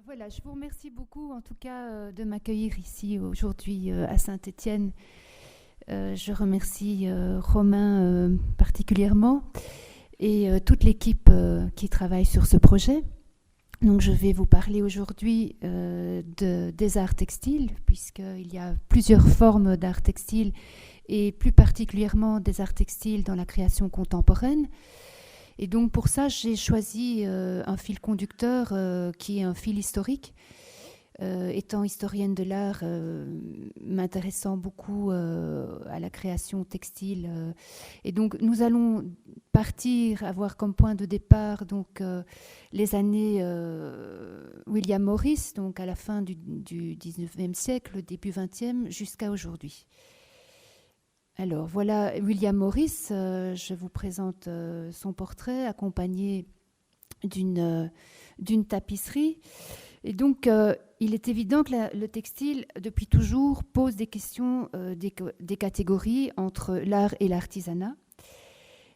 Voilà, je vous remercie beaucoup en tout cas de m'accueillir ici aujourd'hui à Saint-Étienne. Je remercie Romain particulièrement et toute l'équipe qui travaille sur ce projet. Donc je vais vous parler aujourd'hui des arts textiles, puisqu'il y a plusieurs formes d'art textile et plus particulièrement des arts textiles dans la création contemporaine. Et donc pour ça, j'ai choisi un fil conducteur qui est un fil historique. Étant historienne de l'art, m'intéressant beaucoup à la création textile. Et donc nous allons avoir comme point de départ donc, les années William Morris, donc à la fin du 19e siècle, début 20e, jusqu'à aujourd'hui. Alors voilà William Morris, je vous présente son portrait accompagné d'une tapisserie. Et donc il est évident que le textile, depuis toujours, pose des questions, des catégories entre l'art et l'artisanat.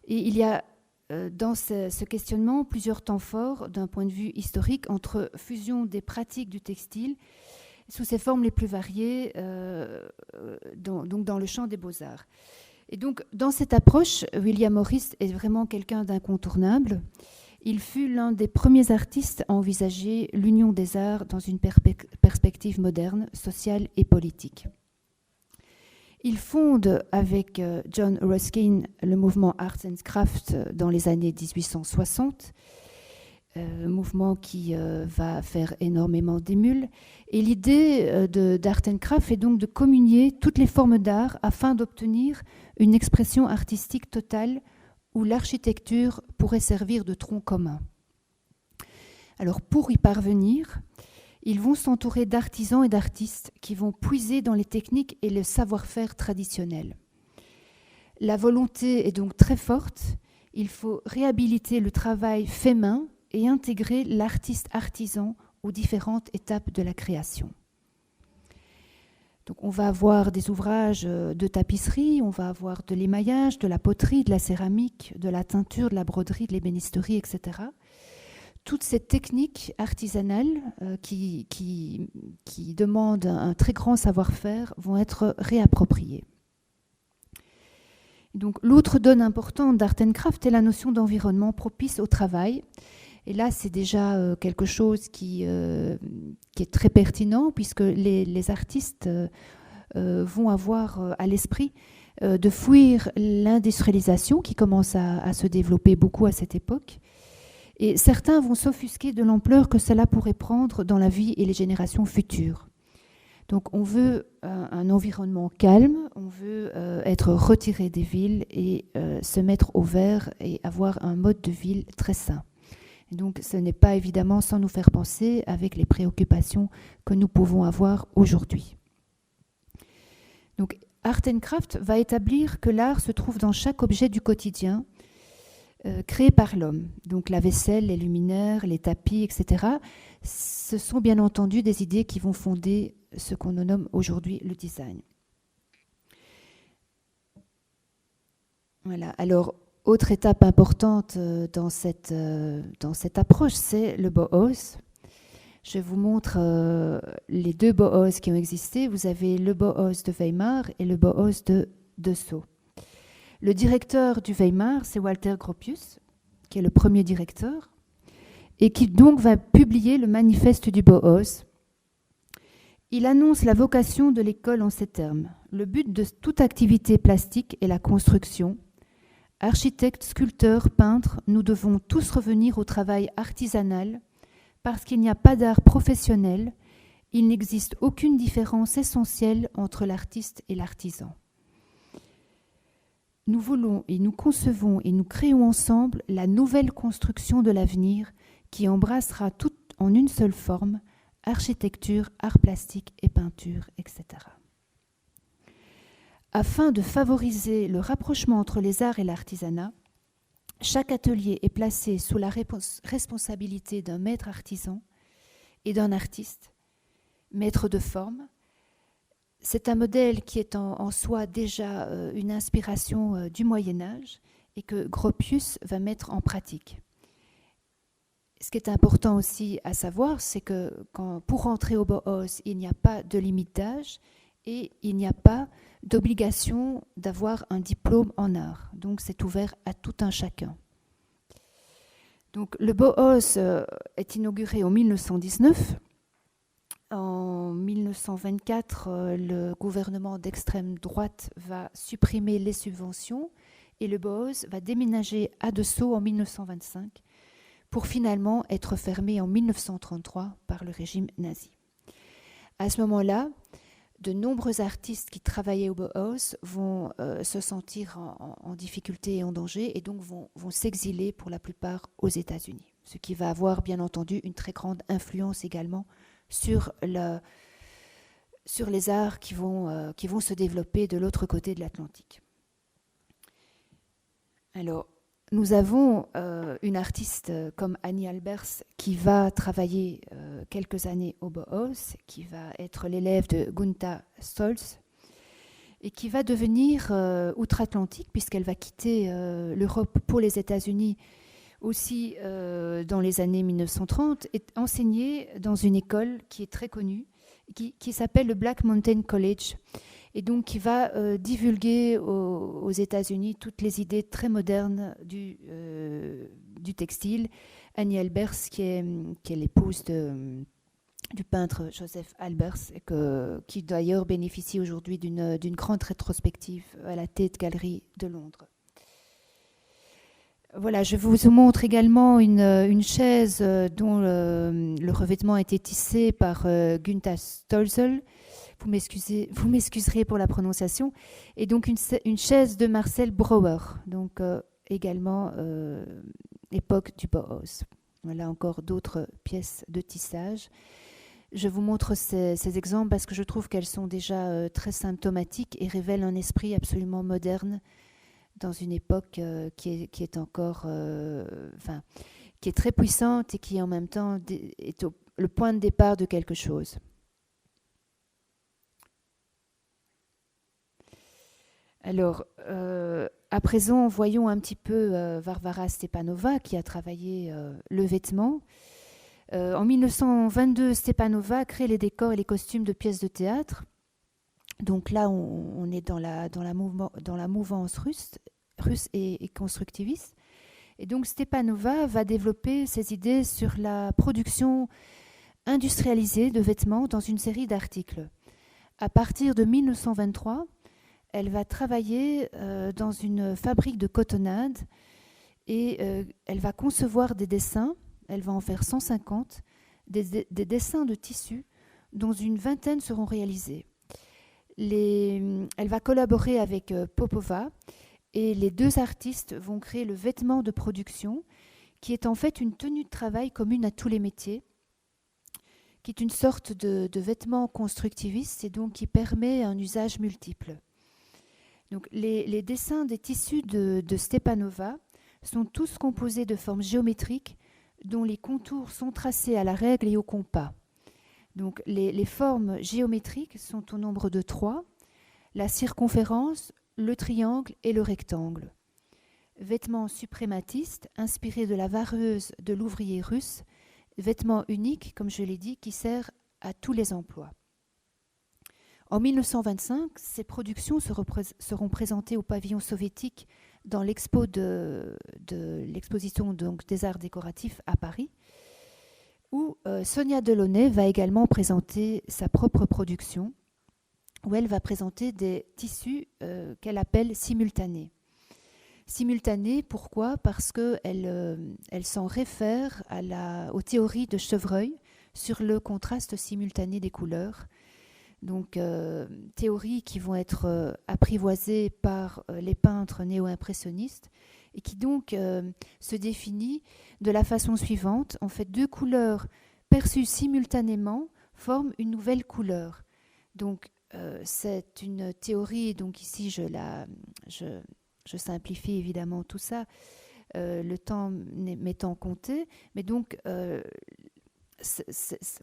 Et il y a dans ce questionnement plusieurs temps forts d'un point de vue historique entre fusion des pratiques du textile sous ses formes les plus variées, donc dans le champ des beaux-arts. Et donc, dans cette approche, William Morris est vraiment quelqu'un d'incontournable. Il fut l'un des premiers artistes à envisager l'union des arts dans une perspective moderne, sociale et politique. Il fonde avec John Ruskin le mouvement Arts and Crafts dans les années 1860, mouvement qui va faire énormément d'émules. Et l'idée d'Art and Craft est donc de communier toutes les formes d'art afin d'obtenir une expression artistique totale où l'architecture pourrait servir de tronc commun. Alors pour y parvenir, ils vont s'entourer d'artisans et d'artistes qui vont puiser dans les techniques et le savoir-faire traditionnel. La volonté est donc très forte. Il faut réhabiliter le travail fait main et intégrer l'artiste artisan aux différentes étapes de la création. Donc on va avoir des ouvrages de tapisserie, on va avoir de l'émaillage, de la poterie, de la céramique, de la teinture, de la broderie, de l'ébénisterie, etc. Toutes ces techniques artisanales qui demandent un très grand savoir-faire vont être réappropriées. Donc, l'autre donne importante d'Art and Craft est la notion d'environnement propice au travail. Et là, c'est déjà quelque chose qui est très pertinent puisque les artistes vont avoir à l'esprit de fuir l'industrialisation qui commence à se développer beaucoup à cette époque. Et certains vont s'offusquer de l'ampleur que cela pourrait prendre dans la vie et les générations futures. Donc on veut un environnement calme, on veut être retiré des villes et se mettre au vert et avoir un mode de vie très sain. Et donc ce n'est pas évidemment sans nous faire penser avec les préoccupations que nous pouvons avoir aujourd'hui. Donc Art and Craft va établir que l'art se trouve dans chaque objet du quotidien créé par l'homme. Donc la vaisselle, les luminaires, les tapis, etc. Ce sont bien entendu des idées qui vont fonder ce qu'on nomme aujourd'hui le design. Voilà. Alors, autre étape importante dans cette approche, c'est le Bauhaus. Je vous montre les deux Bauhaus qui ont existé. Vous avez le Bauhaus de Weimar et le Bauhaus de Dessau. Le directeur du Weimar, c'est Walter Gropius, qui est le premier directeur, et qui donc va publier le manifeste du Bauhaus. Il annonce la vocation de l'école en ces termes. Le but de toute activité plastique est la construction. Architectes, sculpteurs, peintres, nous devons tous revenir au travail artisanal parce qu'il n'y a pas d'art professionnel, il n'existe aucune différence essentielle entre l'artiste et l'artisan. Nous voulons et nous concevons et nous créons ensemble la nouvelle construction de l'avenir qui embrassera tout en une seule forme, architecture, art plastique et peinture, etc. Afin de favoriser le rapprochement entre les arts et l'artisanat, chaque atelier est placé sous la responsabilité d'un maître artisan et d'un artiste, maître de forme. C'est un modèle qui est en soi déjà une inspiration du Moyen-Âge et que Gropius va mettre en pratique. ce qui est important aussi à savoir, c'est que pour rentrer au Bauhaus, il n'y a pas de limite d'âge et il n'y a pas d'obligation d'avoir un diplôme en art. Donc c'est ouvert à tout un chacun. Donc le Bauhaus est inauguré en 1919. En 1924, le gouvernement d'extrême droite va supprimer les subventions et le Bauhaus va déménager à Dessau en 1925 pour finalement être fermé en 1933 par le régime nazi. À ce moment-là, de nombreux artistes qui travaillaient au Bauhaus vont se sentir en difficulté et en danger et donc vont s'exiler pour la plupart aux États-Unis, ce qui va avoir bien entendu une très grande influence également sur les arts qui vont se développer de l'autre côté de l'Atlantique. Alors, nous avons une artiste comme Annie Albers qui va travailler quelques années au Bauhaus, qui va être l'élève de Gunther Stolz et qui va devenir outre-Atlantique puisqu'elle va quitter l'Europe pour les États-Unis aussi dans les années 1930 et enseigner dans une école qui est très connue, qui s'appelle le Black Mountain College, et donc qui va divulguer aux États-Unis toutes les idées très modernes du textile. Annie Albers, qui est l'épouse du peintre Joseph Albers, qui d'ailleurs bénéficie aujourd'hui d'une grande rétrospective à la Tate Gallery de Londres. Voilà, je vous montre également une chaise dont le revêtement a été tissé par Gunther Stolzel. Vous m'excuserez pour la prononciation. Et donc une chaise de Marcel Brauer, donc également époque du Bauhaus. Voilà encore d'autres pièces de tissage. Je vous montre ces exemples parce que je trouve qu'elles sont déjà très symptomatiques et révèlent un esprit absolument moderne dans une époque qui est encore, qui est très puissante et qui en même temps est le point de départ de quelque chose. Alors, à présent, voyons un petit peu Varvara Stepanova qui a travaillé le vêtement. En 1922, Stepanova crée les décors et les costumes de pièces de théâtre. Donc là, on est dans la mouvance russe et constructiviste. Et donc Stepanova va développer ses idées sur la production industrialisée de vêtements dans une série d'articles. À partir de 1923, elle va travailler dans une fabrique de cotonnade et elle va concevoir des dessins. Elle va en faire 150, des dessins de tissus dont une vingtaine seront réalisés. Elle va collaborer avec Popova et les deux artistes vont créer le vêtement de production qui est en fait une tenue de travail commune à tous les métiers, qui est une sorte de vêtement constructiviste et donc qui permet un usage multiple. Donc les dessins des tissus de Stepanova sont tous composés de formes géométriques dont les contours sont tracés à la règle et au compas. Donc les formes géométriques sont au nombre de 3, la circonférence, le triangle et le rectangle. Vêtements suprématistes, inspirés de la vareuse de l'ouvrier russe, vêtements uniques, comme je l'ai dit, qui sert à tous les emplois. En 1925, ces productions seront présentées au pavillon soviétique dans l'exposition des arts décoratifs à Paris, où Sonia Delaunay va également présenter sa propre production, où elle va présenter des tissus qu'elle appelle simultanés. Simultanés, pourquoi ? Parce qu'elle s'en réfère aux théories de Chevreuil sur le contraste simultané des couleurs. Donc, théories qui vont être apprivoisées par les peintres néo-impressionnistes et qui donc se définit de la façon suivante. En fait, deux couleurs perçues simultanément forment une nouvelle couleur. Donc, c'est une théorie, donc ici je simplifie évidemment tout ça, le temps m'étant compté, mais donc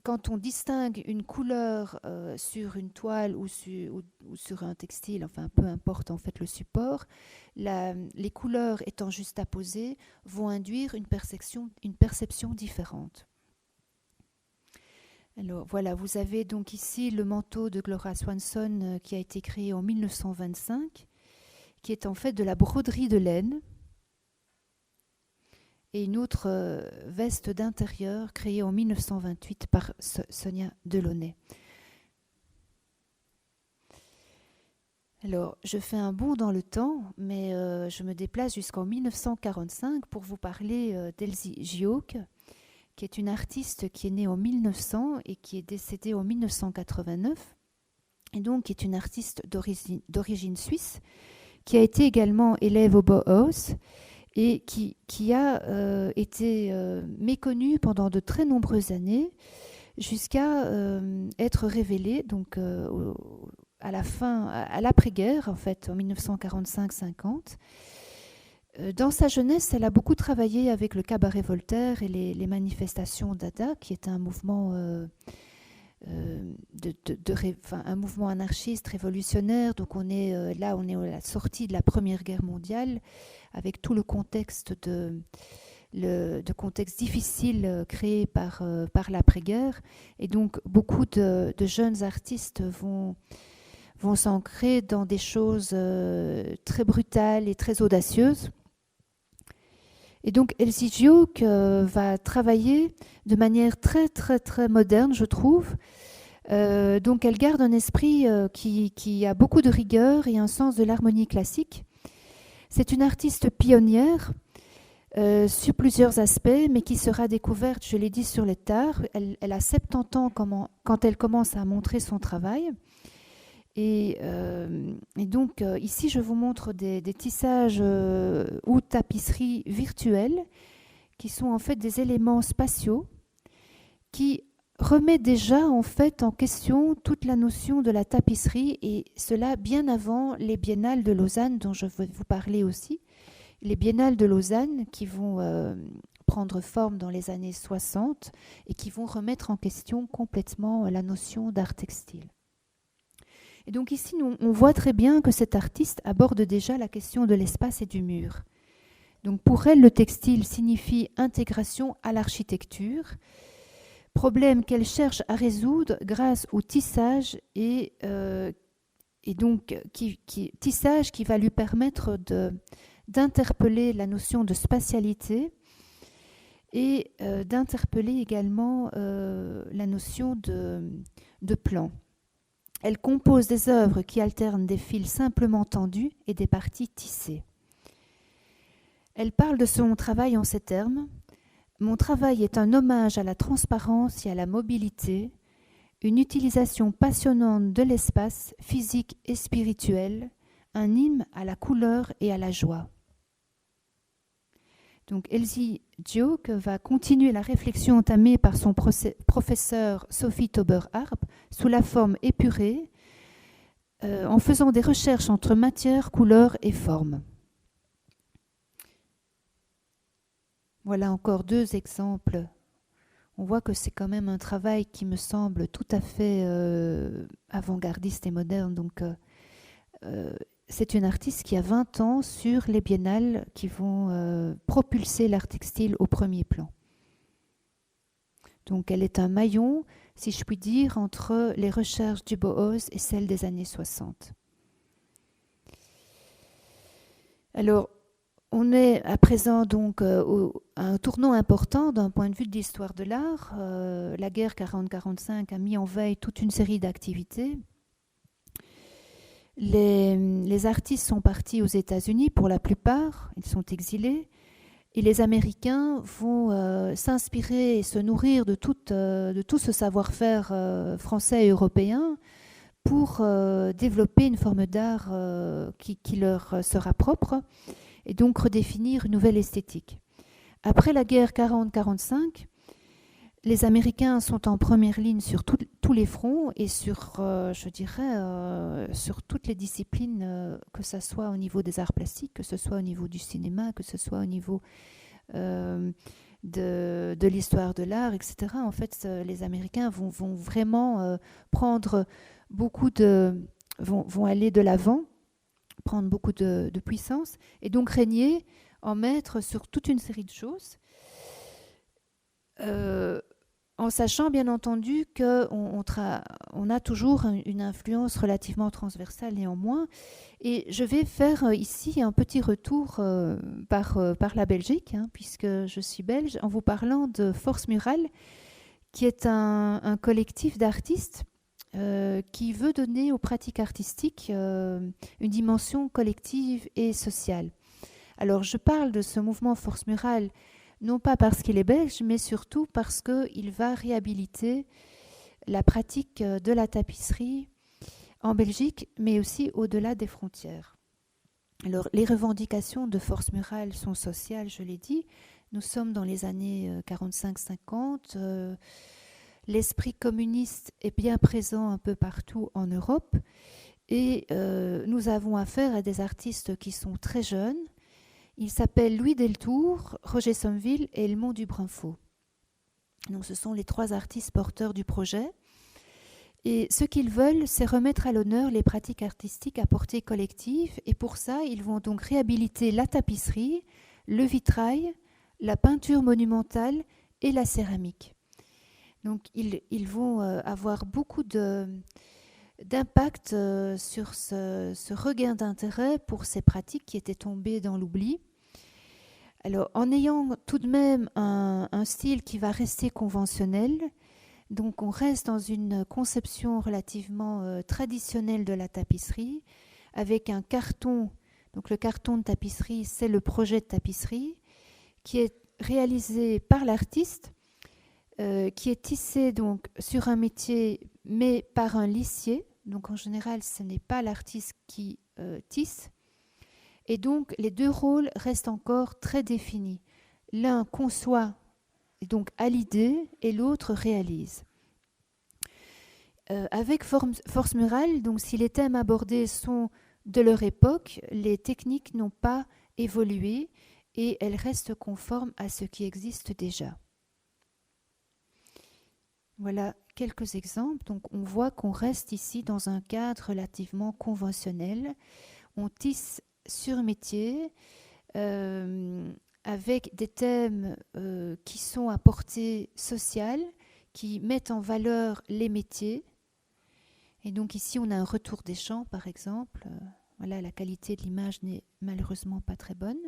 quand on distingue une couleur sur une toile ou sur un textile, enfin peu importe en fait le support, les couleurs étant juxtaposées vont induire une perception différente. Alors voilà, vous avez donc ici le manteau de Gloria Swanson qui a été créé en 1925, qui est en fait de la broderie de laine, et une autre veste d'intérieur créée en 1928 par Sonia Delaunay. Alors, je fais un bond dans le temps, mais je me déplace jusqu'en 1945 pour vous parler d'Elsie Gioke, qui est une artiste qui est née en 1900 et qui est décédée en 1989, et donc qui est une artiste d'origine suisse, qui a été également élève au Bauhaus et qui a été méconnue pendant de très nombreuses années jusqu'à être révélée donc, à la fin, à l'après-guerre, en fait, en 1945-50. Dans sa jeunesse, elle a beaucoup travaillé avec le cabaret Voltaire et les manifestations Dada, qui est un mouvement, un mouvement anarchiste révolutionnaire. Donc on est à la sortie de la Première Guerre mondiale, avec tout le contexte contexte difficile créé par l'après-guerre. Et donc beaucoup de jeunes artistes vont s'ancrer dans des choses très brutales et très audacieuses. Et donc Elsie Gioke va travailler de manière très très très moderne, je trouve. Donc elle garde un esprit qui a beaucoup de rigueur et un sens de l'harmonie classique. C'est une artiste pionnière sur plusieurs aspects, mais qui sera découverte, je l'ai dit, sur les tard. Elle a 70 ans quand elle commence à montrer son travail. Et donc ici, je vous montre des tissages ou tapisseries virtuelles qui sont en fait des éléments spatiaux qui remettent déjà en fait en question toute la notion de la tapisserie, et cela bien avant les biennales de Lausanne dont je veux vous parler aussi. Les biennales de Lausanne qui vont prendre forme dans les années 60 et qui vont remettre en question complètement la notion d'art textile. Et donc ici, on voit très bien que cette artiste aborde déjà la question de l'espace et du mur. Donc pour elle, le textile signifie intégration à l'architecture, problème qu'elle cherche à résoudre grâce au tissage et donc tissage qui va lui permettre d'interpeller la notion de spatialité et d'interpeller également la notion de plan. Elle compose des œuvres qui alternent des fils simplement tendus et des parties tissées. Elle parle de son travail en ces termes. Mon travail est un hommage à la transparence et à la mobilité, une utilisation passionnante de l'espace physique et spirituel, un hymne à la couleur et à la joie. Donc Elsie Gioke va continuer la réflexion entamée par son professeur Sophie Tauber-Harp sous la forme épurée, en faisant des recherches entre matière, couleur et forme. Voilà encore deux exemples. On voit que c'est quand même un travail qui me semble tout à fait avant-gardiste et moderne. Donc c'est une artiste qui a 20 ans sur les biennales qui vont propulser l'art textile au premier plan. Donc elle est un maillon, si je puis dire, entre les recherches du Bauhaus et celles des années 60. Alors, on est à présent donc à un tournant important d'un point de vue de l'histoire de l'art. La guerre 40-45 a mis en veille toute une série d'activités. Les artistes sont partis aux États-Unis pour la plupart, ils sont exilés, et les Américains vont s'inspirer et se nourrir de tout ce savoir-faire français et européen pour développer une forme d'art qui leur sera propre et donc redéfinir une nouvelle esthétique. Après la guerre 40-45, les Américains sont en première ligne sur tous les fronts et sur, je dirais, sur toutes les disciplines, que ce soit au niveau des arts plastiques, que ce soit au niveau du cinéma, que ce soit au niveau de l'histoire de l'art, etc. En fait, les Américains vont vraiment prendre beaucoup vont aller de l'avant, prendre beaucoup de puissance, et donc régner en maître sur toute une série de choses, en sachant bien entendu qu'on a toujours une influence relativement transversale néanmoins. Et je vais faire ici un petit retour par la Belgique, hein, puisque je suis belge, en vous parlant de Force Murale, qui est un collectif d'artistes qui veut donner aux pratiques artistiques une dimension collective et sociale. Alors je parle de ce mouvement Force Murale non pas parce qu'il est belge, mais surtout parce qu'il va réhabiliter la pratique de la tapisserie en Belgique, mais aussi au-delà des frontières. Alors, les revendications de Force Murale sont sociales, je l'ai dit. Nous sommes dans les années 45-50. L'esprit communiste est bien présent un peu partout en Europe. Et nous avons affaire à des artistes qui sont très jeunes. Ils s'appellent Louis Deltour, Roger Sommeville et Edmond Dubrinfo. Donc, ce sont les 3 artistes porteurs du projet. Et ce qu'ils veulent, c'est remettre à l'honneur les pratiques artistiques à portée collective. Et pour ça, ils vont donc réhabiliter la tapisserie, le vitrail, la peinture monumentale et la céramique. Donc, ils vont avoir beaucoup d'impact sur ce regain d'intérêt pour ces pratiques qui étaient tombées dans l'oubli. Alors, en ayant tout de même un style qui va rester conventionnel, donc on reste dans une conception relativement traditionnelle de la tapisserie, avec un carton. Donc le carton de tapisserie, c'est le projet de tapisserie, qui est réalisé par l'artiste, qui est tissé donc sur un métier, mais par un lissier. Donc en général, ce n'est pas l'artiste qui tisse. Et donc les 2 rôles restent encore très définis. L'un conçoit donc à l'idée et l'autre réalise. Avec Force Murale, donc si les thèmes abordés sont de leur époque, les techniques n'ont pas évolué et elles restent conformes à ce qui existe déjà. Voilà quelques exemples. Donc on voit qu'on reste ici dans un cadre relativement conventionnel. On tisse sur métier avec des thèmes qui sont à portée sociale, qui mettent en valeur les métiers. Et donc ici, on a un retour des champs, par exemple. Voilà, la qualité de l'image n'est malheureusement pas très bonne.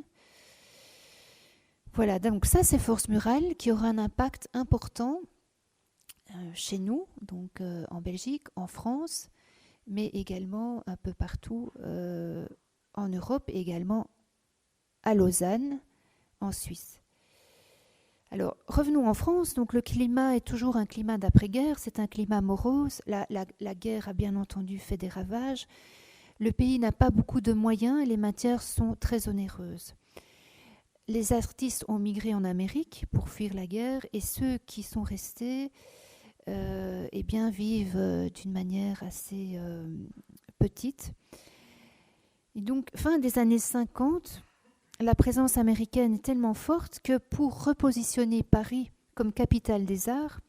Voilà, donc ça, c'est Force Murale qui aura un impact important chez nous, donc en Belgique, en France, mais également un peu partout en Europe, et également à Lausanne, en Suisse. Alors, revenons en France. Donc, le climat est toujours un climat d'après-guerre. C'est un climat morose. La guerre a bien entendu fait des ravages. Le pays n'a pas beaucoup de moyens et les matières sont très onéreuses. Les artistes ont migré en Amérique pour fuir la guerre et ceux qui sont restés eh bien, vivent d'une manière assez petite. Et donc, fin des années 50, la présence américaine est tellement forte que pour repositionner Paris comme capitale des arts,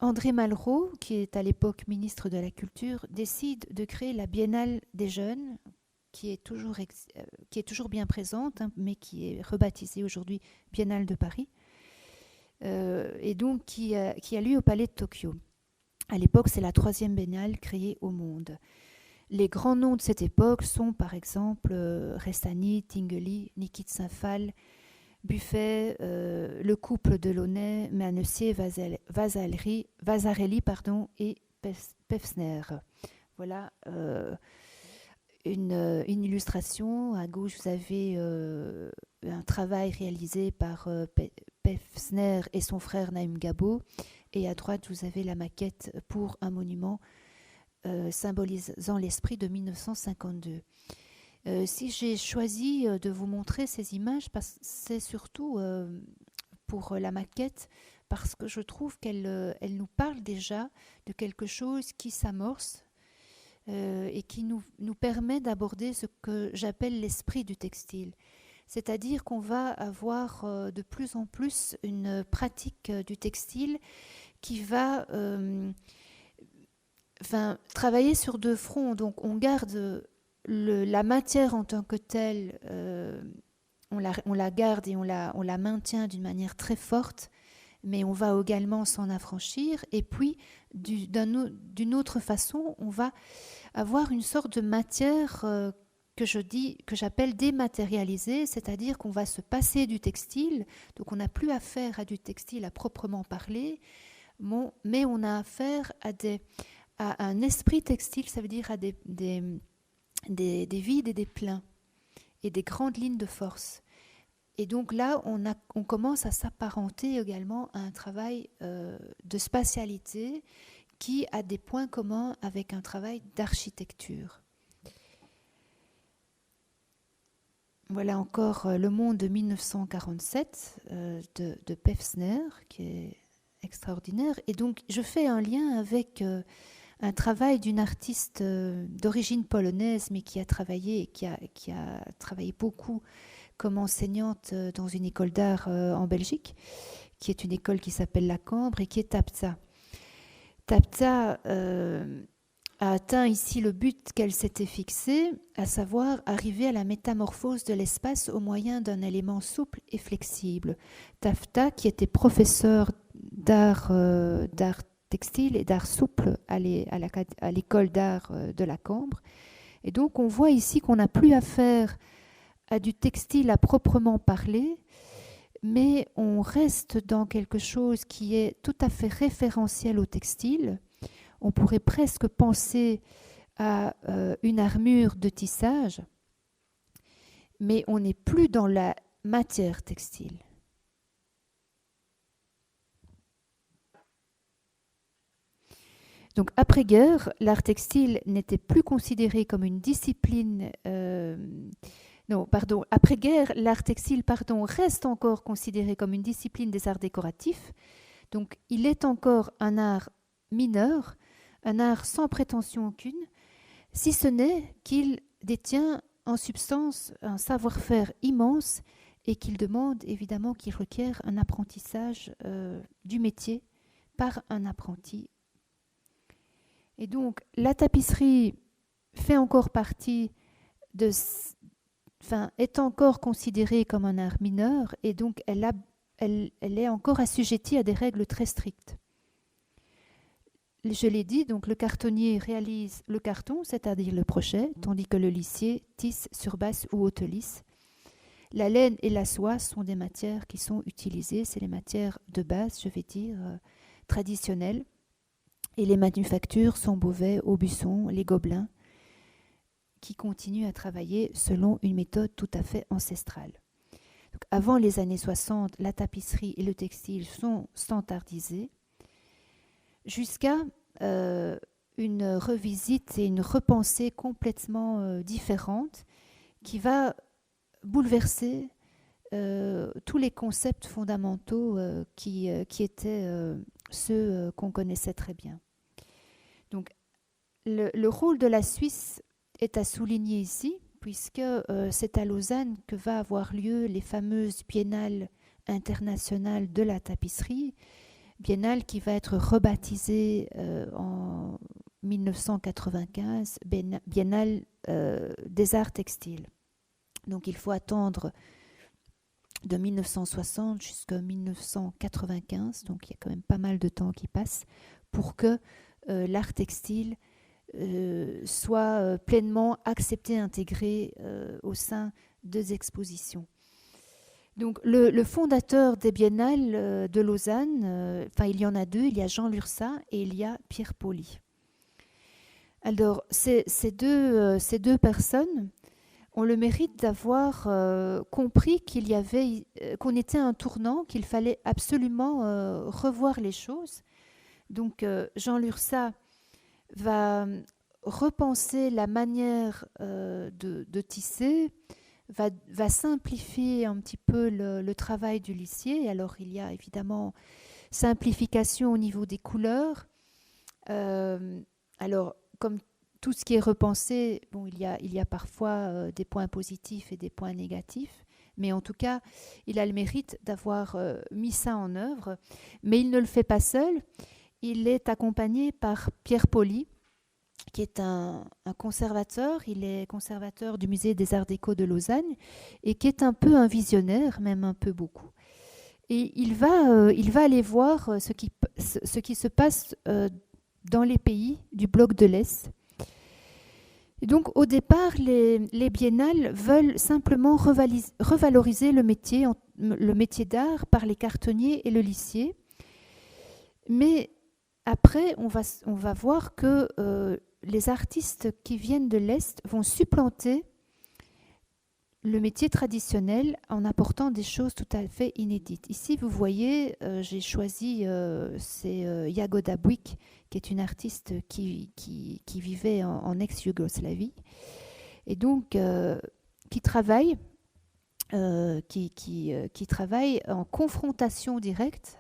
André Malraux, qui est à l'époque ministre de la Culture, décide de créer la Biennale des Jeunes, qui est toujours bien présente, hein, mais qui est rebaptisée aujourd'hui Biennale de Paris, et donc qui a lieu au Palais de Tokyo. À l'époque, c'est la 3e biennale créée au monde. Les grands noms de cette époque sont par exemple Restani, Tinguely, Niki de Saint-Phal, Buffet, le couple de Launay, Manessier, Vasarely et Pevsner. Voilà une illustration. À gauche, vous avez un travail réalisé par Pevsner et son frère Naïm Gabo. Et à droite, vous avez la maquette pour un monument symbolisant l'esprit de 1952. Si j'ai choisi de vous montrer ces images, c'est surtout pour la maquette, parce que je trouve qu'elle nous parle déjà de quelque chose qui s'amorce et qui nous permet d'aborder ce que j'appelle l'esprit du textile. C'est-à-dire qu'on va avoir de plus en plus une pratique du textile qui va travailler sur deux fronts. Donc on garde la matière en tant que telle, on la garde et on la maintient d'une manière très forte, mais on va également s'en affranchir. Et puis, d'une autre façon, on va avoir une sorte de matière que j'appelle dématérialisée, c'est-à-dire qu'on va se passer du textile, donc on n'a plus affaire à du textile à proprement parler, mais on a affaire à un esprit textile, ça veut dire à des vides et des pleins, et des grandes lignes de force. Et donc là, on commence à s'apparenter également à un travail de spatialité qui a des points communs avec un travail d'architecture. Voilà encore Le Monde de 1947 de Pevsner, qui est extraordinaire. Et donc, je fais un lien avec un travail d'une artiste d'origine polonaise, mais qui a travaillé beaucoup comme enseignante dans une école d'art en Belgique, qui est une école qui s'appelle la Cambre et qui est Tapza. Tapza a atteint ici le but qu'elle s'était fixé, à savoir arriver à la métamorphose de l'espace au moyen d'un élément souple et flexible. Tapza, qui était professeur d'art textile et d'art souple à l'école d'art de la Cambre. Et donc on voit ici qu'on n'a plus affaire à du textile à proprement parler, mais on reste dans quelque chose qui est tout à fait référentiel au textile. On pourrait presque penser à une armure de tissage, mais on n'est plus dans la matière textile. Donc après-guerre, l'art textile n'était plus considéré comme une discipline. Après-guerre, l'art textile, reste encore considéré comme une discipline des arts décoratifs. Donc il est encore un art mineur, un art sans prétention aucune, si ce n'est qu'il détient en substance un savoir-faire immense et qu'il demande évidemment, qu'il requiert un apprentissage du métier par un apprenti. Et donc la tapisserie fait encore partie est encore considérée comme un art mineur et donc elle est encore assujettie à des règles très strictes. Je l'ai dit, donc le cartonnier réalise le carton, c'est-à-dire le crochet, tandis que le lissier tisse sur basse ou haute lisse. La laine et la soie sont des matières qui sont utilisées, c'est les matières de base, je vais dire, traditionnelles. Et les manufactures sont Beauvais, Aubusson, les Gobelins, qui continuent à travailler selon une méthode tout à fait ancestrale. Donc, avant les années 60, la tapisserie et le textile sont standardisés, jusqu'à une revisite et une repensée complètement différente qui va bouleverser tous les concepts fondamentaux qui étaient ceux qu'on connaissait très bien. Donc, le rôle de la Suisse est à souligner ici, puisque c'est à Lausanne que va avoir lieu les fameuses biennales internationales de la tapisserie, biennale qui va être rebaptisée en 1995, biennale des arts textiles. Donc il faut attendre de 1960 jusqu'à 1995, donc il y a quand même pas mal de temps qui passe, pour que l'art textile soit pleinement accepté, intégré au sein des expositions. Donc le fondateur des biennales de Lausanne, il y en a deux, il y a Jean Lursa et il y a Pierre Pauly. Alors ces deux personnes ont le mérite d'avoir compris qu'on était à un tournant, qu'il fallait absolument revoir les choses. Donc Jean Lursa va repenser la manière de tisser, va simplifier un petit peu le travail du lissier. Alors il y a évidemment simplification au niveau des couleurs. Alors comme tout ce qui est repensé, bon, il y a parfois des points positifs et des points négatifs, Mais en tout cas, il a le mérite d'avoir mis ça en œuvre. Mais il ne le fait pas seul. Il est accompagné par Pierre Poli, qui est un conservateur. Il est conservateur du musée des Arts déco de Lausanne et qui est un peu un visionnaire, même un peu beaucoup. Et il va aller voir ce qui se passe dans les pays du bloc de l'Est. Et donc, au départ, les biennales veulent simplement revaloriser le métier d'art par les cartonniers et le lissier. Mais après, on va voir que les artistes qui viennent de l'Est vont supplanter le métier traditionnel en apportant des choses tout à fait inédites. Ici, vous voyez, j'ai choisi, c'est Jagoda Buik, qui est une artiste qui vivait en ex-Yougoslavie, et donc qui travaille en confrontation directe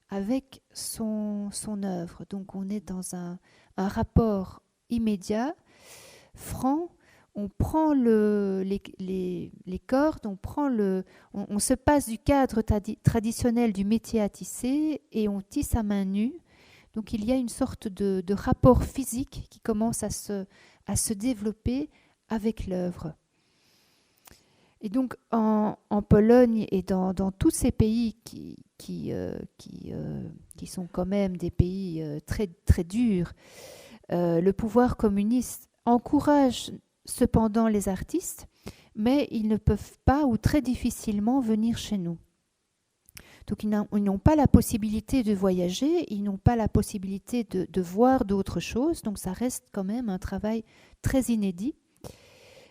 avec son œuvre. Donc on est dans un rapport immédiat, franc. On prend les cordes, on se passe du cadre traditionnel du métier à tisser et on tisse à main nue. Donc il y a une sorte de rapport physique qui commence à se développer avec l'œuvre. Et donc en Pologne et dans tous ces pays qui sont quand même des pays très, très durs, le pouvoir communiste encourage cependant les artistes, mais ils ne peuvent pas ou très difficilement venir chez nous. Donc ils n'ont pas la possibilité de voyager, ils n'ont pas la possibilité de voir d'autres choses, donc ça reste quand même un travail très inédit.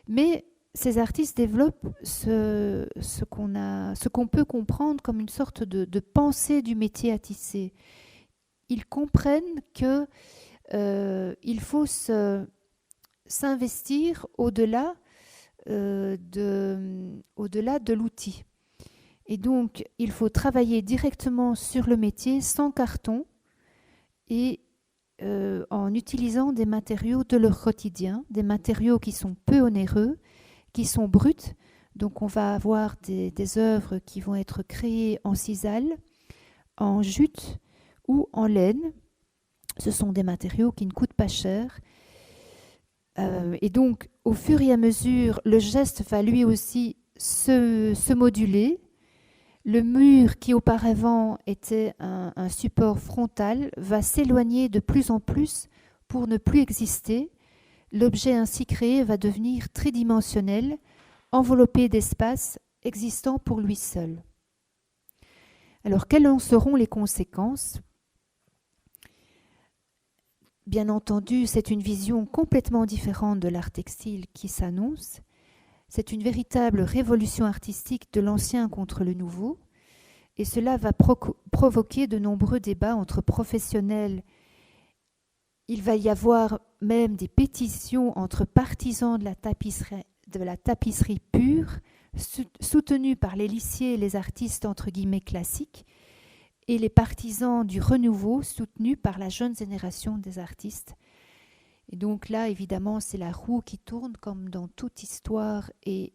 Mais ces artistes développent ce qu'on peut comprendre comme une sorte de pensée du métier à tisser. Ils comprennent qu'il faut s'investir au-delà de l'outil. Et donc, il faut travailler directement sur le métier sans carton et en utilisant des matériaux de leur quotidien, des matériaux qui sont peu onéreux, qui sont bruts. Donc, on va avoir des œuvres qui vont être créées en sisal, en jute ou en laine. Ce sont des matériaux qui ne coûtent pas cher. Et donc, au fur et à mesure, le geste va lui aussi se moduler. Le mur qui auparavant était un support frontal va s'éloigner de plus en plus pour ne plus exister. L'objet ainsi créé va devenir tridimensionnel, enveloppé d'espace existant pour lui seul. Alors, quelles en seront les conséquences ? Bien entendu, c'est une vision complètement différente de l'art textile qui s'annonce. C'est une véritable révolution artistique de l'ancien contre le nouveau, et cela va provoquer de nombreux débats entre professionnels. Il va y avoir même des pétitions entre partisans de la tapisserie pure, soutenus par les lissiers et les artistes entre guillemets classiques, et les partisans du renouveau soutenus par la jeune génération des artistes. Et donc là, évidemment, c'est la roue qui tourne comme dans toute histoire et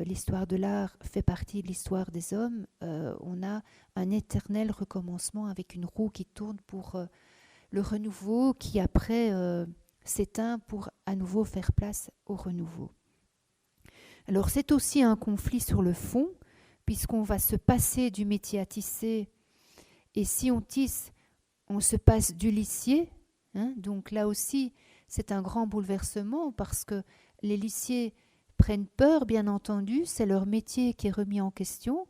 l'histoire de l'art fait partie de l'histoire des hommes. On a un éternel recommencement avec une roue qui tourne pour le renouveau qui après s'éteint pour à nouveau faire place au renouveau. Alors c'est aussi un conflit sur le fond puisqu'on va se passer du métier à tisser. Et si on tisse, on se passe du lissier. Donc là aussi, c'est un grand bouleversement parce que les lissiers prennent peur, bien entendu. C'est leur métier qui est remis en question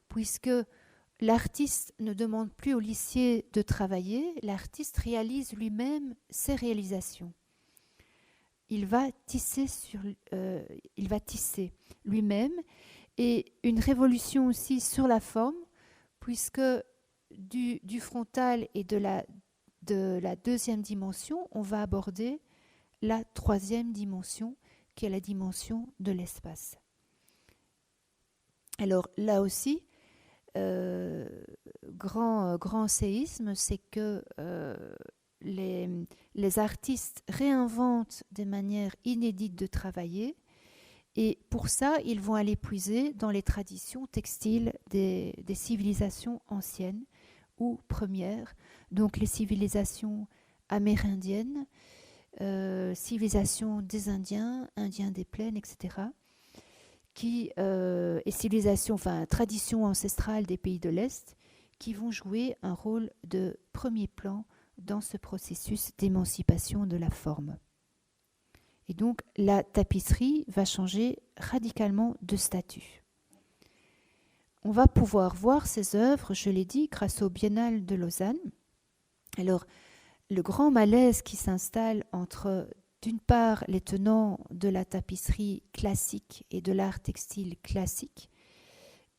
puisque l'artiste ne demande plus au lissier de travailler. L'artiste réalise lui-même ses réalisations. Il va tisser lui-même. Et une révolution aussi sur la forme puisque du frontal et de la deuxième dimension, on va aborder la troisième dimension, qui est la dimension de l'espace. Alors là aussi, grand séisme, c'est que les artistes réinventent des manières inédites de travailler Et pour ça, ils vont aller puiser dans les traditions textiles des civilisations anciennes ou premières, donc les civilisations amérindiennes, civilisations des Indiens, Indiens des plaines, etc., et civilisations, enfin traditions ancestrales des pays de l'Est, qui vont jouer un rôle de premier plan dans ce processus d'émancipation de la forme. Et donc, la tapisserie va changer radicalement de statut. On va pouvoir voir ces œuvres, je l'ai dit, grâce au Biennale de Lausanne. Alors, le grand malaise qui s'installe entre, d'une part, les tenants de la tapisserie classique et de l'art textile classique,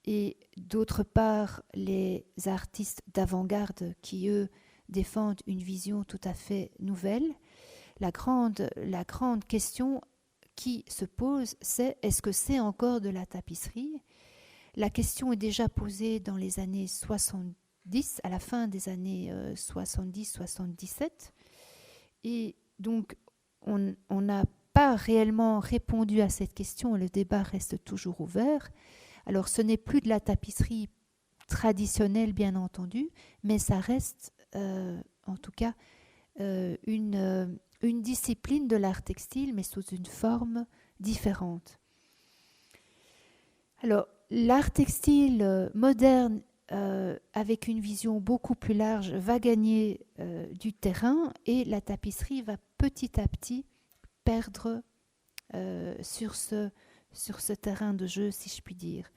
et d'autre part, les artistes d'avant-garde qui, eux, défendent une vision tout à fait nouvelle. La grande question qui se pose, c'est est-ce que c'est encore de la tapisserie ? La question est déjà posée dans les années 70, à la fin des années 70-77. Et donc, on n'a pas réellement répondu à cette question. Le débat reste toujours ouvert. Alors, ce n'est plus de la tapisserie traditionnelle, bien entendu, mais ça reste, en tout cas, une discipline de l'art textile, mais sous une forme différente. Alors, l'art textile moderne, avec une vision beaucoup plus large, va gagner du terrain et la tapisserie va petit à petit perdre sur ce terrain de jeu, si je puis dire.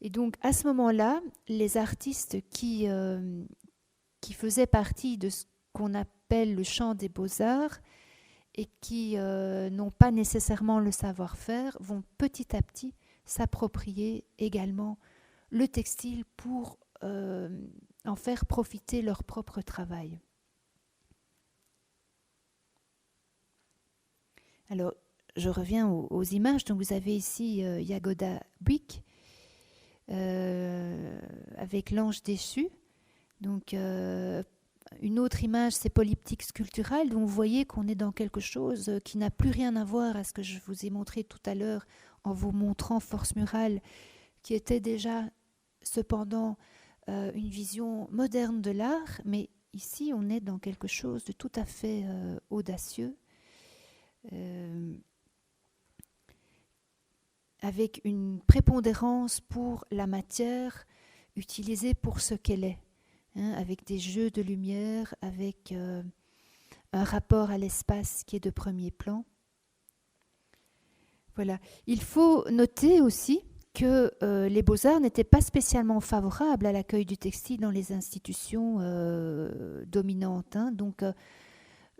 Et donc, à ce moment-là, les artistes qui faisaient partie de ce qu'on appelle le champ des beaux-arts et qui n'ont pas nécessairement le savoir-faire vont petit à petit s'approprier également le textile pour en faire profiter leur propre travail. Alors, je reviens aux images. Donc, vous avez ici Jagoda Buik avec l'ange déchu. Donc, une autre image, c'est Polyptyque sculpturale. Donc, vous voyez qu'on est dans quelque chose qui n'a plus rien à voir à ce que je vous ai montré tout à l'heure en vous montrant Force Murale, qui était déjà cependant une vision moderne de l'art. Mais ici, on est dans quelque chose de tout à fait audacieux. Avec une prépondérance pour la matière utilisée pour ce qu'elle est, hein, avec des jeux de lumière, avec un rapport à l'espace qui est de premier plan. Voilà. Il faut noter aussi que les Beaux-Arts n'étaient pas spécialement favorables à l'accueil du textile dans les institutions dominantes, hein, donc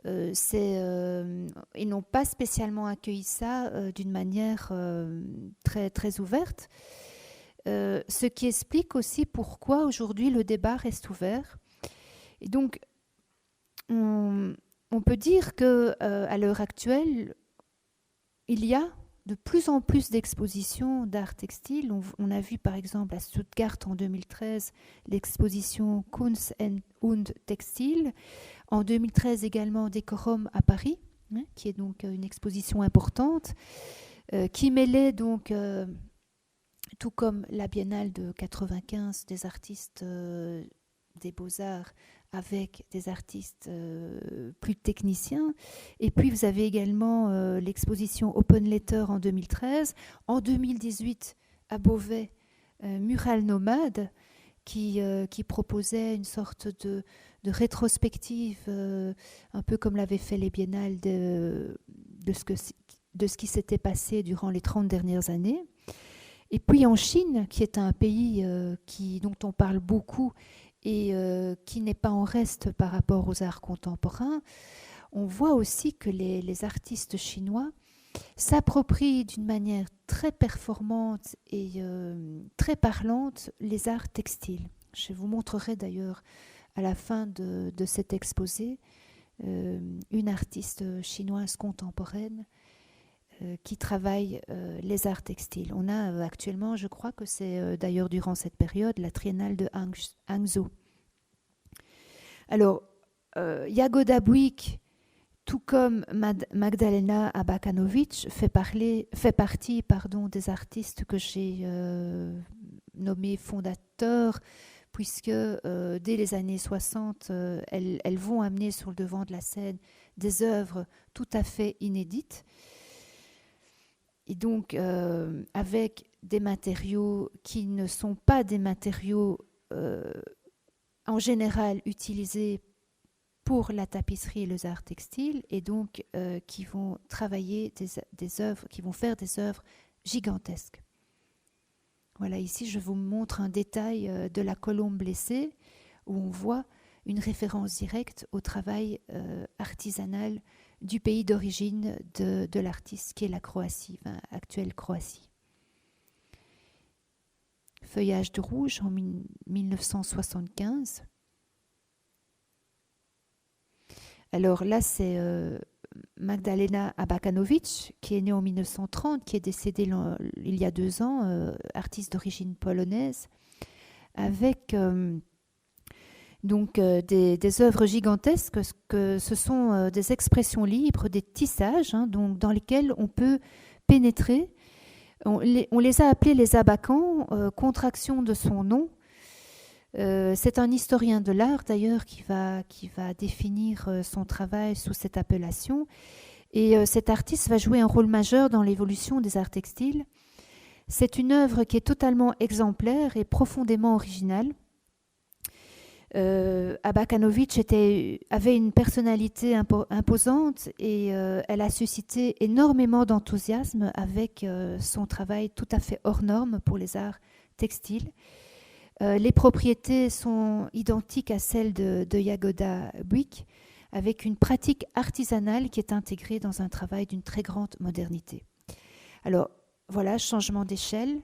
ils n'ont pas spécialement accueilli ça d'une manière très, très ouverte, ce qui explique aussi pourquoi aujourd'hui le débat reste ouvert. Et donc, on peut dire qu'à l'heure actuelle, il y a de plus en plus d'expositions d'art textile. On a vu par exemple à Stuttgart en 2013 l'exposition Kunst und Textil. En 2013 également Décorum à Paris, hein, qui est donc une exposition importante, qui mêlait donc, tout comme la Biennale de 95, des artistes des Beaux-Arts avec des artistes plus techniciens. Et puis vous avez également l'exposition Open Letter en 2013. En 2018, à Beauvais, Mural Nomade, qui proposait une sorte de rétrospective, un peu comme l'avaient fait les biennales de ce qui s'était passé durant les 30 dernières années. Et puis en Chine, qui est un pays dont on parle beaucoup et qui n'est pas en reste par rapport aux arts contemporains, on voit aussi que les artistes chinois s'approprient d'une manière très performante et très parlante les arts textiles. Je vous montrerai d'ailleurs à la fin de cet exposé une artiste chinoise contemporaine qui travaille les arts textiles. On a actuellement, je crois que c'est d'ailleurs durant cette période, la triennale de Hangzhou. Alors, Jagoda Buik, tout comme Magdalena Abakanowicz fait partie des artistes que j'ai nommés fondateurs, puisque dès les années 60, elles vont amener sur le devant de la scène des œuvres tout à fait inédites. Et donc, avec des matériaux qui ne sont pas des matériaux en général utilisés pour la tapisserie et les arts textiles, et donc qui vont travailler des œuvres, qui vont faire des œuvres gigantesques. Voilà, ici je vous montre un détail de la colombe blessée, où on voit une référence directe au travail artisanal du pays d'origine de l'artiste, qui est la Croatie, actuelle Croatie. Feuillage de rouge en 1975. Alors là, c'est Magdalena Abakanowicz, qui est née en 1930, qui est décédée il y a 2 ans, artiste d'origine polonaise, avec des œuvres gigantesques, que ce sont des expressions libres, des tissages, donc, dans lesquels on peut pénétrer. On les a appelés les abakans, contraction de son nom. C'est un historien de l'art d'ailleurs qui va définir son travail sous cette appellation. Et cet artiste va jouer un rôle majeur dans l'évolution des arts textiles. C'est une œuvre qui est totalement exemplaire et profondément originale. Abakanowicz avait une personnalité imposante, et elle a suscité énormément d'enthousiasme avec son travail tout à fait hors norme pour les arts textiles. Les propriétés sont identiques à celles de Jagoda Buick, avec une pratique artisanale qui est intégrée dans un travail d'une très grande modernité. Alors voilà, changement d'échelle,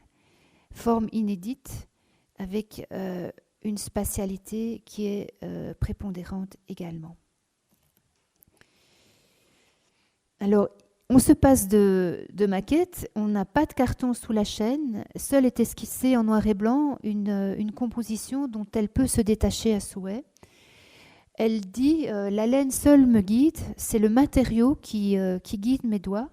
forme inédite, avec une spatialité qui est prépondérante également. Alors, on se passe de maquettes, on n'a pas de carton sous la chaîne, seule est esquissée en noir et blanc une composition dont elle peut se détacher à souhait. Elle dit « La laine seule me guide, c'est le matériau qui guide mes doigts,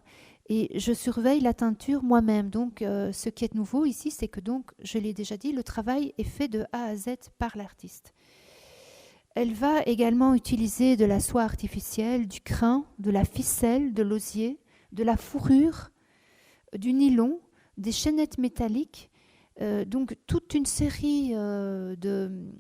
et je surveille la teinture moi-même. » Donc, ce qui est nouveau ici, c'est que, donc, je l'ai déjà dit, le travail est fait de A à Z par l'artiste. Elle va également utiliser de la soie artificielle, du crin, de la ficelle, de l'osier, de la fourrure, du nylon, des chaînettes métalliques, donc toute une série de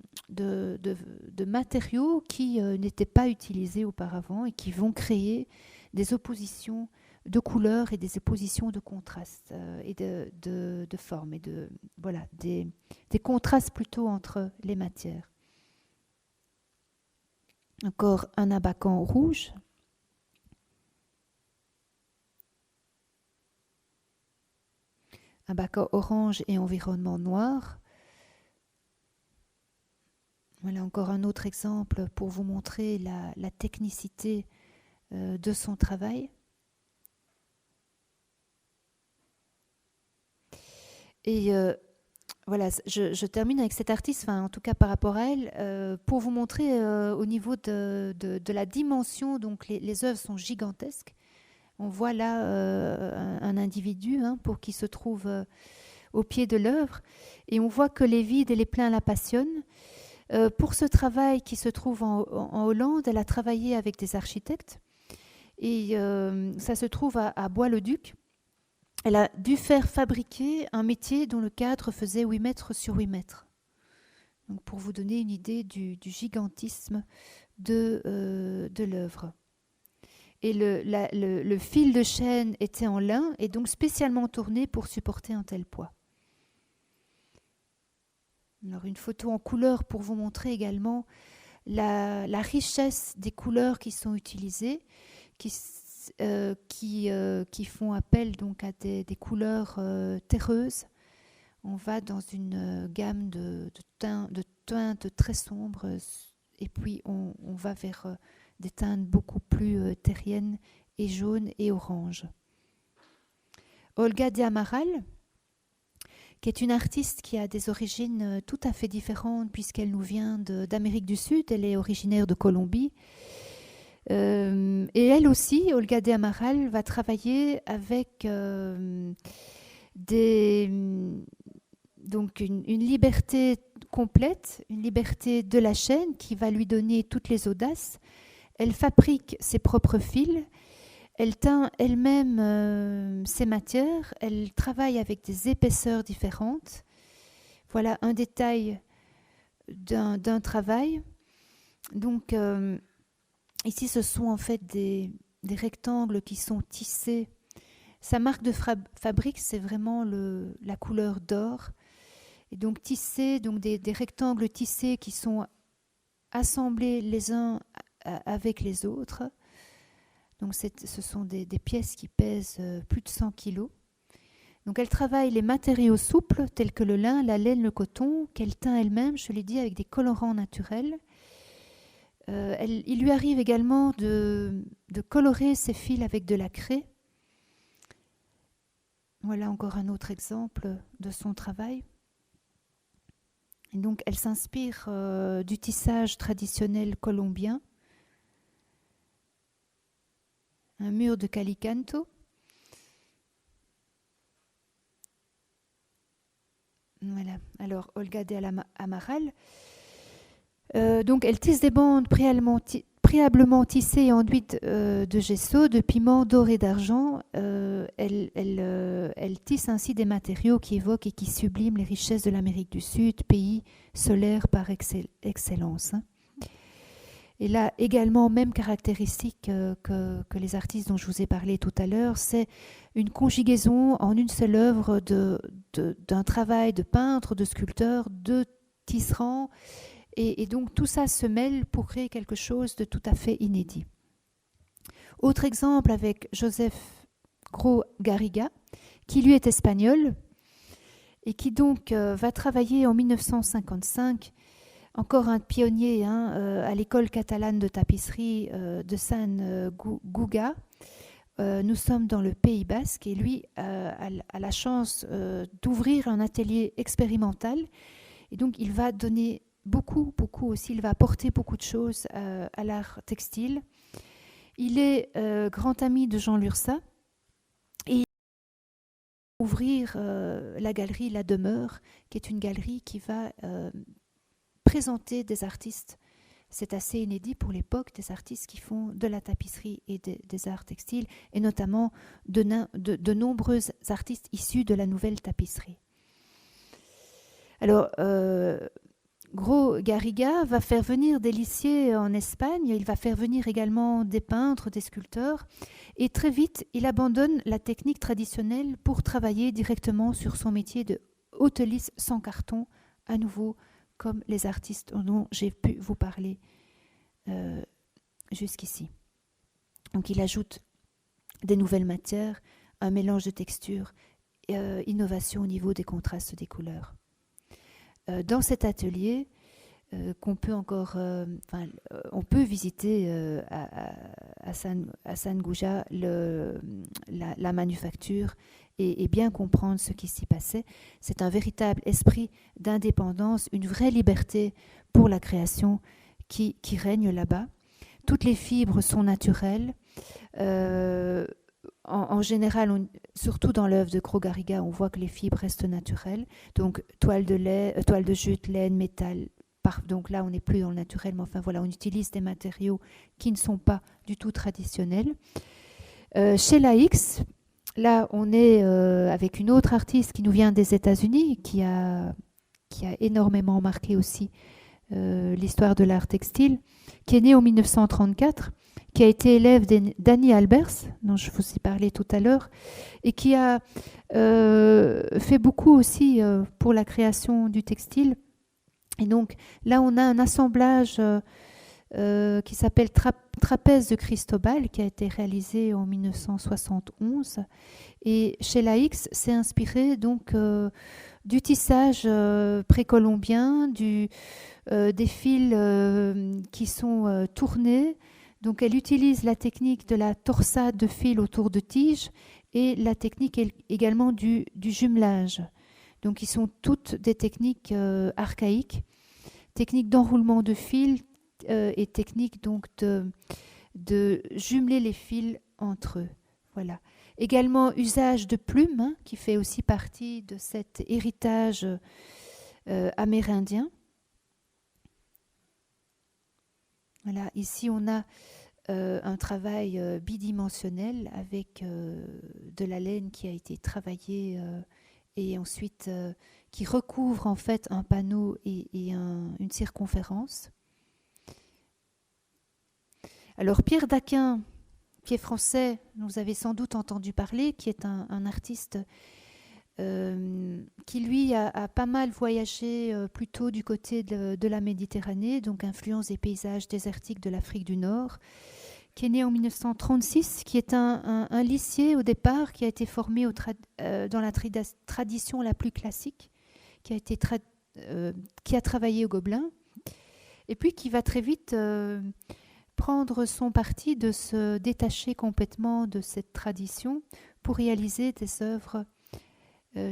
matériaux qui n'étaient pas utilisés auparavant et qui vont créer des oppositions de couleurs et des oppositions de contrastes et de formes, et des contrastes plutôt entre les matières. Encore un abakan rouge. Abakan orange et environnement noir. Voilà encore un autre exemple pour vous montrer la technicité de son travail. Et voilà, je termine avec cet artiste, en tout cas par rapport à elle, pour vous montrer au niveau de la dimension. Donc les œuvres sont gigantesques. On voit là un individu pour qui se trouve au pied de l'œuvre, et on voit que les vides et les pleins la passionnent. Pour ce travail qui se trouve en Hollande, elle a travaillé avec des architectes, et ça se trouve à Bois-le-Duc. Elle a dû faire fabriquer un métier dont le cadre faisait 8 mètres sur 8 mètres. Donc pour vous donner une idée du gigantisme de l'œuvre. Et le fil de chaîne était en lin, et donc spécialement tourné pour supporter un tel poids. Alors une photo en couleur pour vous montrer également la richesse des couleurs qui sont utilisées, qui font appel donc à des couleurs terreuses. On va dans une gamme de teintes très sombres, et puis on va vers des teintes beaucoup plus terriennes et jaunes et oranges. Olga Diamaral, qui est une artiste qui a des origines tout à fait différentes, puisqu'elle nous vient d'Amérique du Sud. Elle est originaire de Colombie. Elle Et elle aussi, Olga de Amaral, va travailler avec donc une liberté complète, une liberté de la chaîne qui va lui donner toutes les audaces. Elle fabrique ses propres fils, elle teint elle-même ses matières, elle travaille avec des épaisseurs différentes. Voilà un détail d'un travail. Donc ici, ce sont en fait des rectangles qui sont tissés. Sa marque de fabrique, c'est vraiment la couleur d'or. Et donc tissés, donc des rectangles tissés qui sont assemblés les uns avec les autres. Donc ce sont des pièces qui pèsent plus de 100 kilos. Donc elle travaille les matériaux souples tels que le lin, la laine, le coton, qu'elle teint elle-même, je l'ai dit, avec des colorants naturels. Il lui arrive également de colorer ses fils avec de la craie. Voilà encore un autre exemple de son travail. Et donc elle s'inspire du tissage traditionnel colombien. Un mur de calicanto. Voilà. Alors Olga de Amaral. Donc elle tisse des bandes préalablement tissées et enduites de gesso, de piment, d'or et d'argent. Elle tisse ainsi des matériaux qui évoquent et qui subliment les richesses de l'Amérique du Sud, pays solaire par excellence. Et là, également, même caractéristique que les artistes dont je vous ai parlé tout à l'heure, c'est une conjugaison en une seule œuvre d'un travail de peintre, de sculpteur, de tisserand. Et donc tout ça se mêle pour créer quelque chose de tout à fait inédit. Autre exemple avec Joseph Gros Garriga, qui lui est espagnol et qui donc va travailler en 1955, encore un pionnier à l'école catalane de tapisserie de Sant Cugat. Nous sommes dans le Pays Basque et lui a la chance d'ouvrir un atelier expérimental. Et donc il va donner beaucoup aussi, il va apporter beaucoup de choses à l'art textile. Il est grand ami de Jean Lurçat et il va ouvrir la galerie La Demeure, qui est une galerie qui va présenter des artistes. C'est assez inédit pour l'époque, des artistes qui font de la tapisserie et des arts textiles, et notamment de nombreux artistes issus de la nouvelle tapisserie. Alors, Gros Garriga va faire venir des lissiers en Espagne, il va faire venir également des peintres, des sculpteurs, et très vite, il abandonne la technique traditionnelle pour travailler directement sur son métier de haute lisse sans carton, à nouveau comme les artistes dont j'ai pu vous parler jusqu'ici. Donc il ajoute des nouvelles matières, un mélange de textures, innovation au niveau des contrastes des couleurs. Dans cet atelier, qu'on peut encore, on peut visiter à Sant Cugat la manufacture et bien comprendre ce qui s'y passait. C'est un véritable esprit d'indépendance, une vraie liberté pour la création qui règne là-bas. Toutes les fibres sont naturelles. En général, surtout dans l'œuvre de Gros Garriga, on voit que les fibres restent naturelles. Donc, toile de jute, laine, métal. Donc là, on n'est plus dans le naturel, mais enfin voilà, on utilise des matériaux qui ne sont pas du tout traditionnels. Chez la X, là, on est avec une autre artiste qui nous vient des États-Unis, qui a énormément marqué aussi l'histoire de l'art textile, qui est née en 1934, qui a été élève d'Annie Albers, dont je vous ai parlé tout à l'heure, et qui a fait beaucoup aussi pour la création du textile. Et donc là, on a un assemblage qui s'appelle Trapèze de Cristobal, qui a été réalisé en 1971. Et chez la X, c'est inspiré donc du tissage précolombien, des fils qui sont tournés. Donc elle utilise la technique de la torsade de fils autour de tiges et la technique également du jumelage. Donc, ils sont toutes des techniques archaïques, techniques d'enroulement de fils et techniques donc de jumeler les fils entre eux. Voilà. Également, usage de plumes, hein, qui fait aussi partie de cet héritage amérindien. Voilà. Ici, on a un travail bidimensionnel avec de la laine qui a été travaillée et ensuite qui recouvre en fait un panneau et une circonférence. Alors Pierre Daquin, qui est français, vous avez sans doute entendu parler, qui est un artiste qui lui a pas mal voyagé plutôt du côté de la Méditerranée, donc influence des paysages désertiques de l'Afrique du Nord, qui est né en 1936, qui est un lycée au départ, qui a été formé dans la tradition la plus classique, qui a travaillé au Gobelin, et puis qui va très vite prendre son parti de se détacher complètement de cette tradition pour réaliser des œuvres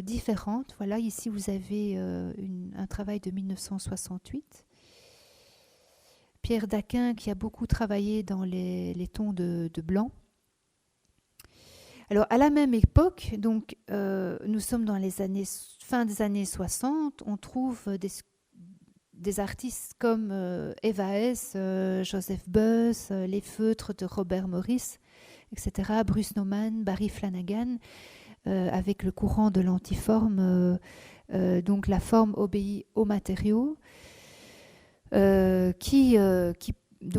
différentes. Voilà, ici vous avez un travail de 1968. Pierre Daquin qui a beaucoup travaillé dans les tons de blanc. Alors à la même époque, donc nous sommes dans les fin des années 60, on trouve des artistes comme Eva S, Joseph Beuys, les feutres de Robert Morris, etc., Bruce Nauman, Barry Flanagan, avec le courant de l'antiforme, donc la forme obéit aux matériaux, donc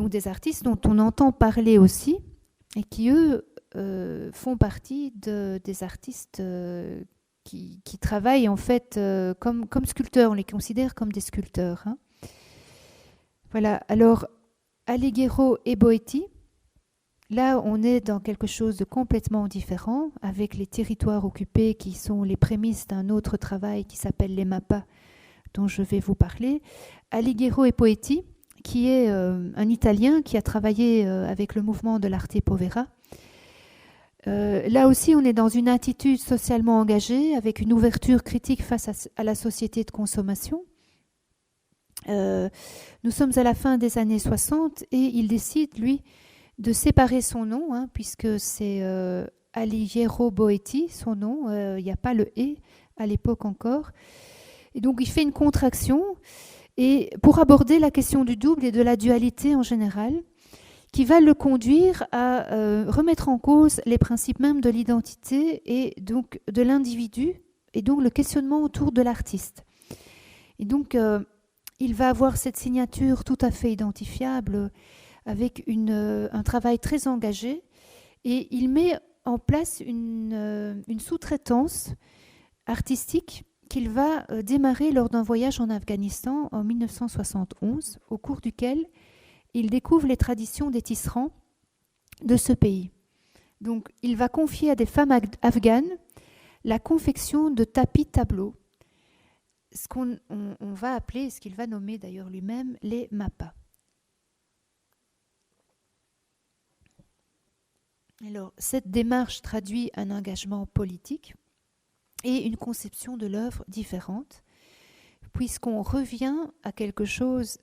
des artistes dont on entend parler aussi, et qui, eux, font partie des artistes qui travaillent en fait comme sculpteurs. On les considère comme des sculpteurs. Hein. Voilà. Alors, Alighiero et Boetti, là, on est dans quelque chose de complètement différent, avec les territoires occupés qui sont les prémices d'un autre travail qui s'appelle les Mappas, dont je vais vous parler. Alighiero e Poeti, qui est un Italien qui a travaillé avec le mouvement de l'Arte Povera. Là aussi, on est dans une attitude socialement engagée, avec une ouverture critique face à la société de consommation. Nous sommes à la fin des années 60 et il décide, lui, de séparer son nom, hein, puisque c'est Alighiero Boetti, son nom, il n'y a pas le « et » à l'époque encore. Et donc, il fait une contraction et pour aborder la question du double et de la dualité en général, qui va le conduire à remettre en cause les principes même de l'identité et donc de l'individu, et donc le questionnement autour de l'artiste. Et donc, il va avoir cette signature tout à fait identifiable avec un travail très engagé, et il met en place une sous-traitance artistique qu'il va démarrer lors d'un voyage en Afghanistan en 1971, au cours duquel il découvre les traditions des tisserands de ce pays. Donc, il va confier à des femmes afghanes la confection de tapis tableaux, ce qu'on va appeler, ce qu'il va nommer d'ailleurs lui-même, les mappas. Alors, cette démarche traduit un engagement politique et une conception de l'œuvre différente, puisqu'on revient à quelque chose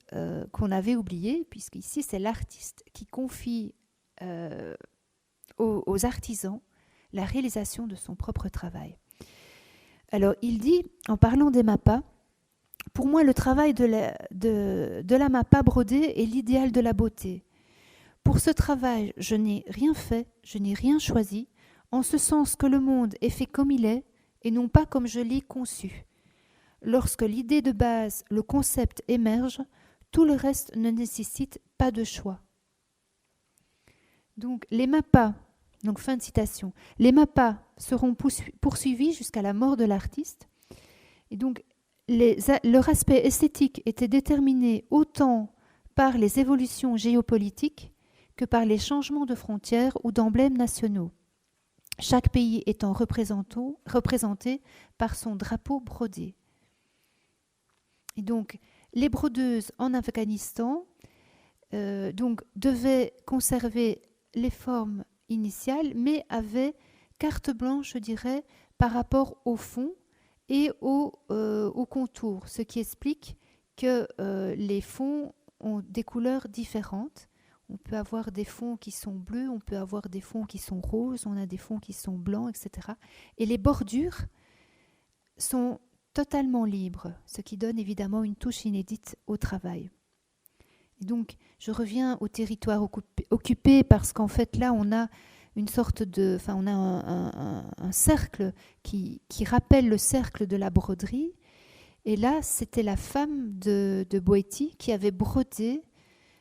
qu'on avait oublié, puisqu'ici c'est l'artiste qui confie aux artisans la réalisation de son propre travail. Alors il dit, en parlant des mappas, pour moi le travail de la mappa brodée est l'idéal de la beauté. Pour ce travail, je n'ai rien fait, je n'ai rien choisi, en ce sens que le monde est fait comme il est, et non pas comme je l'ai conçu. Lorsque l'idée de base, le concept émerge, tout le reste ne nécessite pas de choix. Donc les mappas, donc fin de citation, les mappas seront poursuivis jusqu'à la mort de l'artiste. Et donc leur aspect esthétique était déterminé autant par les évolutions géopolitiques que par les changements de frontières ou d'emblèmes nationaux, chaque pays étant représenté par son drapeau brodé. Et donc, les brodeuses en Afghanistan devaient conserver les formes initiales, mais avaient carte blanche, je dirais, par rapport au fond et au contour, ce qui explique que les fonds ont des couleurs différentes. On peut avoir des fonds qui sont bleus, on peut avoir des fonds qui sont roses, on a des fonds qui sont blancs, etc. Et les bordures sont totalement libres, ce qui donne évidemment une touche inédite au travail. Et donc, je reviens au territoire occupé parce qu'en fait, là, on a une sorte de... Enfin, on a un cercle qui rappelle le cercle de la broderie. Et là, c'était la femme de Boétie qui avait brodé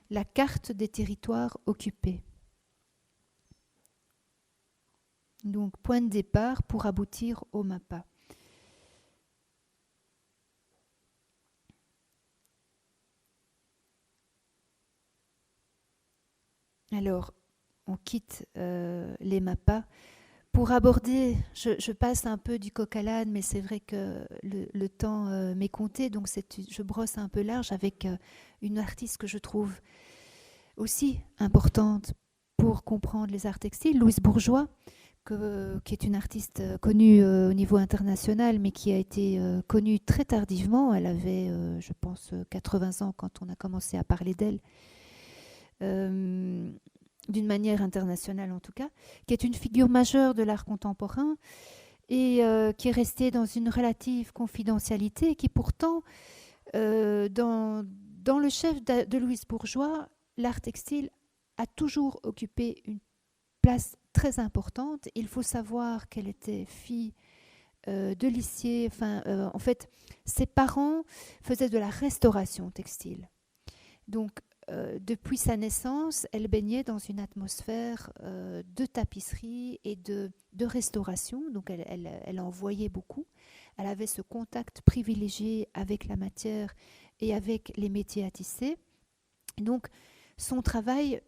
la carte des territoires occupés. Donc, point de départ pour aboutir au MAPA. Alors, on quitte les MAPA. Pour aborder, je passe un peu du coq à l'âne, mais c'est vrai que le temps m'est compté, donc je brosse un peu large avec une artiste que je trouve aussi importante pour comprendre les arts textiles, Louise Bourgeois, qui est une artiste connue au niveau international, mais qui a été connue très tardivement. Elle avait, je pense, 80 ans quand on a commencé à parler d'elle. D'une manière internationale en tout cas, qui est une figure majeure de l'art contemporain et qui est restée dans une relative confidentialité et qui pourtant, dans le chef de Louise Bourgeois, l'art textile a toujours occupé une place très importante. Il faut savoir qu'elle était fille de lissier. En fait, ses parents faisaient de la restauration textile. Donc, depuis sa naissance, elle baignait dans une atmosphère de tapisserie et de restauration. Donc, elle en voyait beaucoup. Elle avait ce contact privilégié avec la matière et avec les métiers à tisser. Donc, son travail,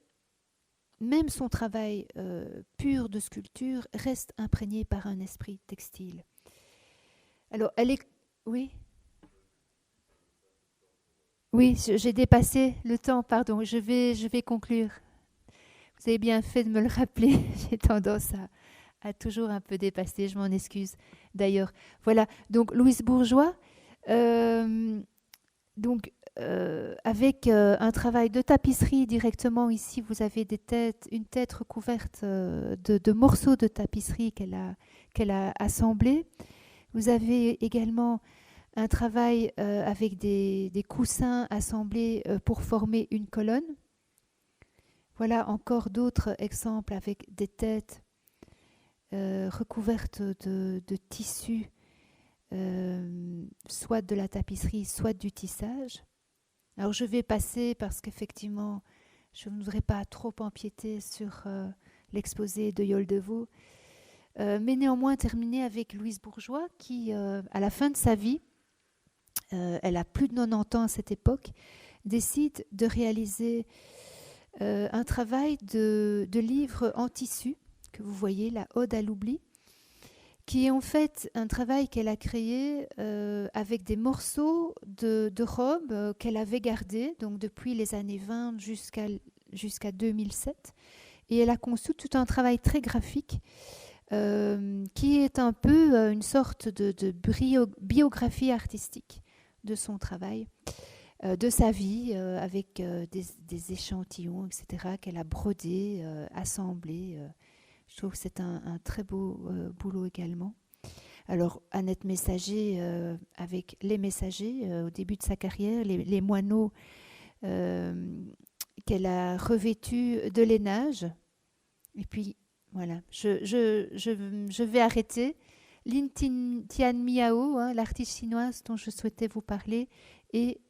même son travail pur de sculpture, reste imprégné par un esprit textile. Alors, elle est... Oui ? Oui, j'ai dépassé le temps, pardon. Je vais conclure. Vous avez bien fait de me le rappeler. J'ai tendance à toujours un peu dépasser. Je m'en excuse d'ailleurs. Voilà. Donc Louise Bourgeois, avec un travail de tapisserie directement ici, vous avez une tête recouverte de morceaux de tapisserie qu'elle a assemblés. Vous avez également un travail avec des coussins assemblés pour former une colonne. Voilà encore d'autres exemples avec des têtes recouvertes de tissus, soit de la tapisserie, soit du tissage. Alors je vais passer parce qu'effectivement, je ne voudrais pas trop empiéter sur l'exposé de Yoldevaux, mais néanmoins terminer avec Louise Bourgeois qui, à la fin de sa vie, elle a plus de 90 ans à cette époque, décide de réaliser un travail de livre en tissu, que vous voyez, la Ode à l'oubli, qui est en fait un travail qu'elle a créé avec des morceaux de robes qu'elle avait gardés, donc depuis les années 20 jusqu'à 2007. Et elle a conçu tout un travail très graphique qui est un peu une sorte de biographie artistique de son travail, de sa vie, avec des échantillons, etc., qu'elle a brodés, assemblés. Je trouve que c'est un très beau boulot également. Alors, Annette Messager, avec Les Messagers, au début de sa carrière, les moineaux qu'elle a revêtus de lainage. Et puis, voilà, je vais arrêter. Lin Tian Miao, l'artiste chinoise dont je souhaitais vous parler, et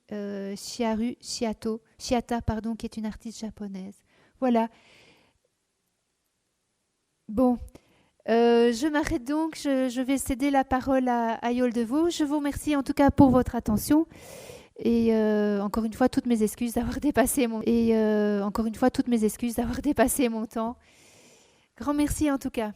Chiata, qui est une artiste japonaise. Voilà. Bon, je m'arrête donc. Je vais céder la parole à Yoldevaux. Je vous remercie en tout cas pour votre attention. Et encore une fois, toutes mes excuses d'avoir dépassé mon temps. Grand merci en tout cas.